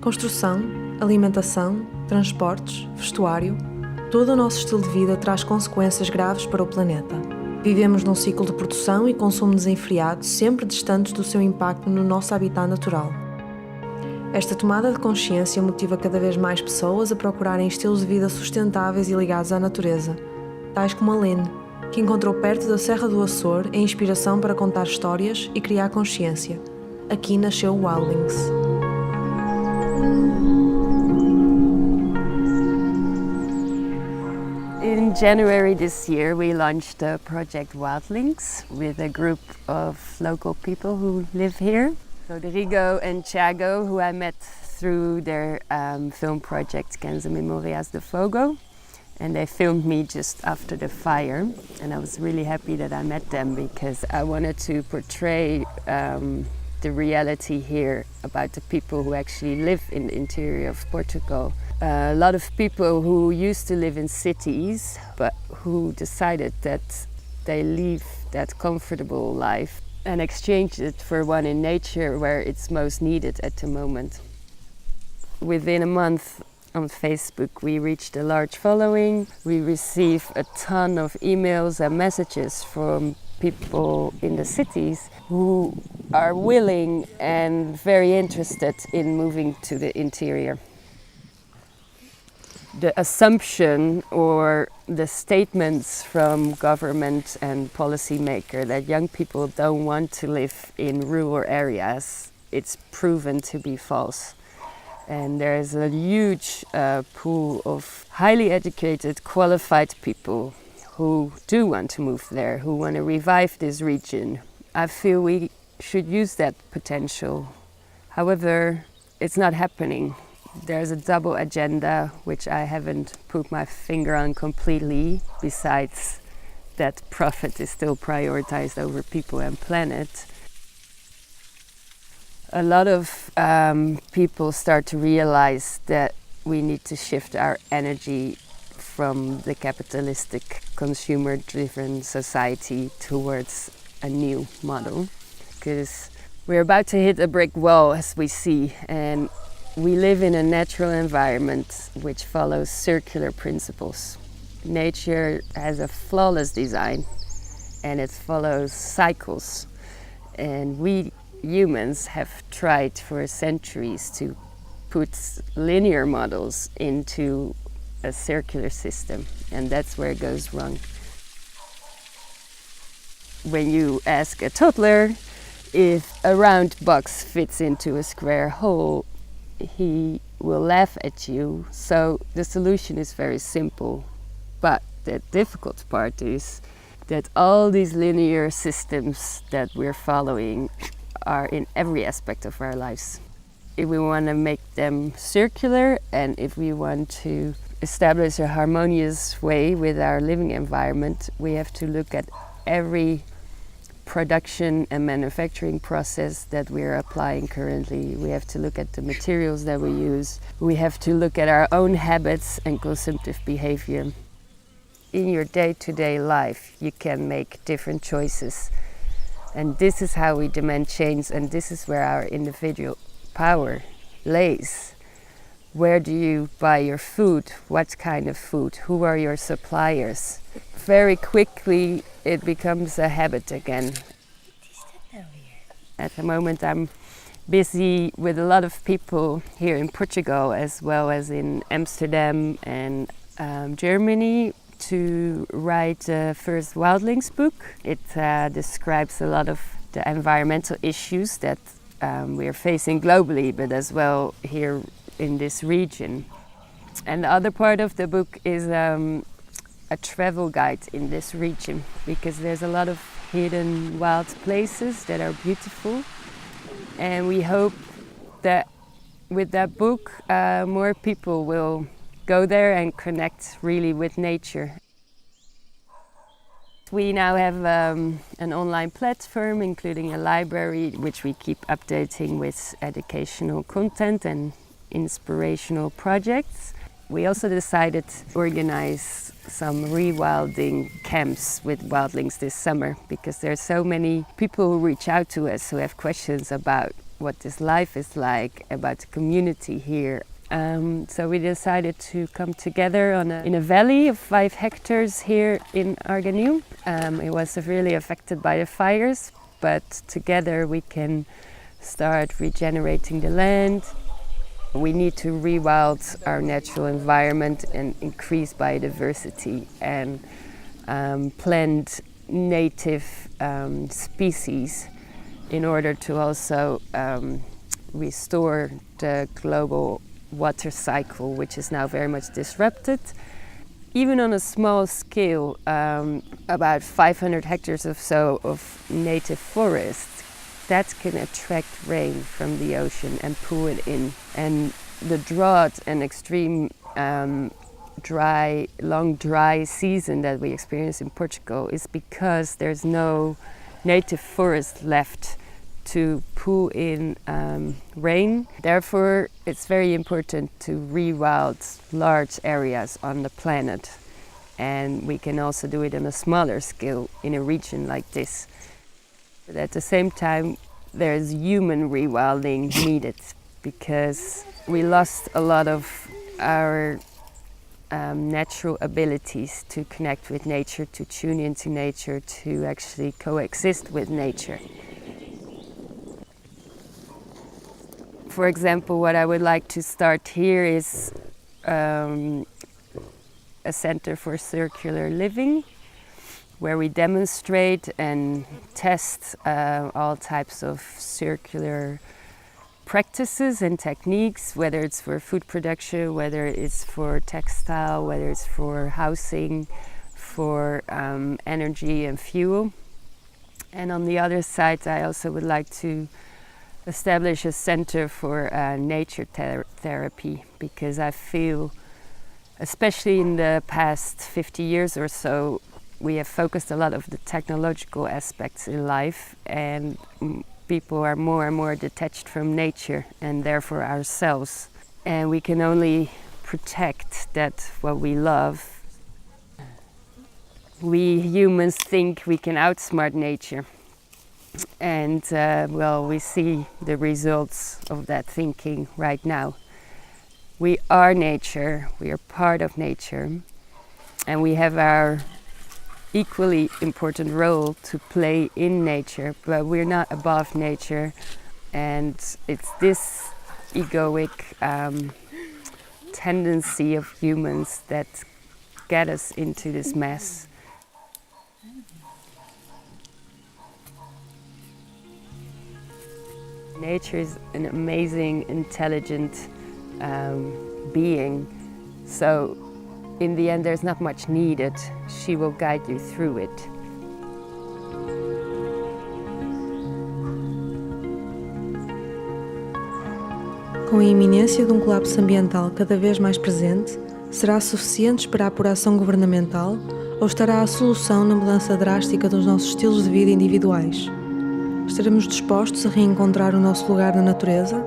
Construção, alimentação, transportes, vestuário, todo o nosso estilo de vida traz consequências graves para o planeta. Vivemos num ciclo de produção e consumo desenfreado, sempre distantes do seu impacto no nosso habitat natural. Esta tomada de consciência motiva cada vez mais pessoas a procurarem estilos de vida sustentáveis e ligados à natureza, tais como Além, que encontrou perto da Serra do Açor a inspiração para contar histórias e criar consciência. Aqui nasceu o Wildlings. In January this year, we launched the project Wildlings with a group of local people who live here. So Rigo and Thiago, who I met through their film project Cansa Memorias de Fogo, and they filmed me just after the fire. And I was really happy that I met them because I wanted to portray the reality here about the people who actually live in the interior of Portugal. A lot of people who used to live in cities, but who decided that they leave that comfortable life and exchange it for one in nature where it's most needed at the moment. Within a month on Facebook, we reached a large following. We receive a ton of emails and messages from people in the cities who are willing and very interested in moving to the interior. The assumption or the statements from government and policymakers that young people don't want to live in rural areas, it's proven to be false. And there's a huge pool of highly educated, qualified people who do want to move there, who want to revive this region. I feel we should use that potential. However, it's not happening. There's a double agenda, which I haven't put my finger on completely, besides that profit is still prioritized over people and planet. A lot of people start to realize that we need to shift our energy from the capitalistic, consumer-driven society towards a new model, because we're about to hit a brick wall, as we see, and we live in a natural environment which follows circular principles. Nature has a flawless design and it follows cycles. And we humans have tried for centuries to put linear models into a circular system, and that's where it goes wrong. When you ask a toddler if a round box fits into a square hole, he will laugh at you. So the solution is very simple, but the difficult part is that all these linear systems that we're following are in every aspect of our lives. If we want to make them circular, and if we want to establish a harmonious way with our living environment, we have to look at every production and manufacturing process that we're applying currently. We have to look at the materials that we use. We have to look at our own habits and consumptive behavior. In your day-to-day life, you can make different choices. And this is how we demand change, and this is where our individual power lays. Where do you buy your food? What kind of food? Who are your suppliers? Very quickly it becomes a habit again. At the moment I'm busy with a lot of people here in Portugal as well as in Amsterdam and Germany to write the first Wildlings book. It describes a lot of the environmental issues that we are facing globally, but as well here in this region. And the other part of the book is a travel guide in this region, because there's a lot of hidden wild places that are beautiful, and we hope that with that book more people will go there and connect really with nature. We now have an online platform, including a library, which we keep updating with educational content and inspirational projects. We also decided to organize some rewilding camps with Wildlings this summer, because there are so many people who reach out to us who have questions about what this life is like, about the community here. So we decided to come together in a valley of 5 hectares here in Arganu. It was severely affected by the fires, but together we can start regenerating the land. We need to rewild our natural environment and increase biodiversity and plant native species in order to also restore the global water cycle, which is now very much disrupted. Even on a small scale, about 500 hectares or so of native forest, that can attract rain from the ocean and pull it in. And the drought and extreme long dry season that we experience in Portugal is because there's no native forest left to pull in rain. Therefore, it's very important to rewild large areas on the planet. And we can also do it on a smaller scale in a region like this. But at the same time, there's human rewilding needed because we lost a lot of our natural abilities to connect with nature, to tune into nature, to actually coexist with nature. For example, what I would like to start here is a center for circular living, where we demonstrate and test all types of circular practices and techniques, whether it's for food production, whether it's for textile, whether it's for housing, for energy and fuel. And on the other side, I also would like to establish a center for nature therapy, because I feel, especially in the past 50 years or so, we have focused a lot of the technological aspects in life, and people are more and more detached from nature and therefore ourselves. And we can only protect that what we love. We humans think we can outsmart nature. And we see the results of that thinking right now. We are nature, we are part of nature, and we have our equally important role to play in nature, but we're not above nature. And it's this egoic tendency of humans that get us into this mess. Nature is an amazing, intelligent being. So in the end, there's not much needed. She will guide you through it. Com a iminência de um colapso ambiental cada vez mais presente, será suficiente esperar por ação governamental ou estará a solução na mudança drástica dos nossos estilos de vida individuais? Estaremos dispostos a reencontrar o nosso lugar na natureza?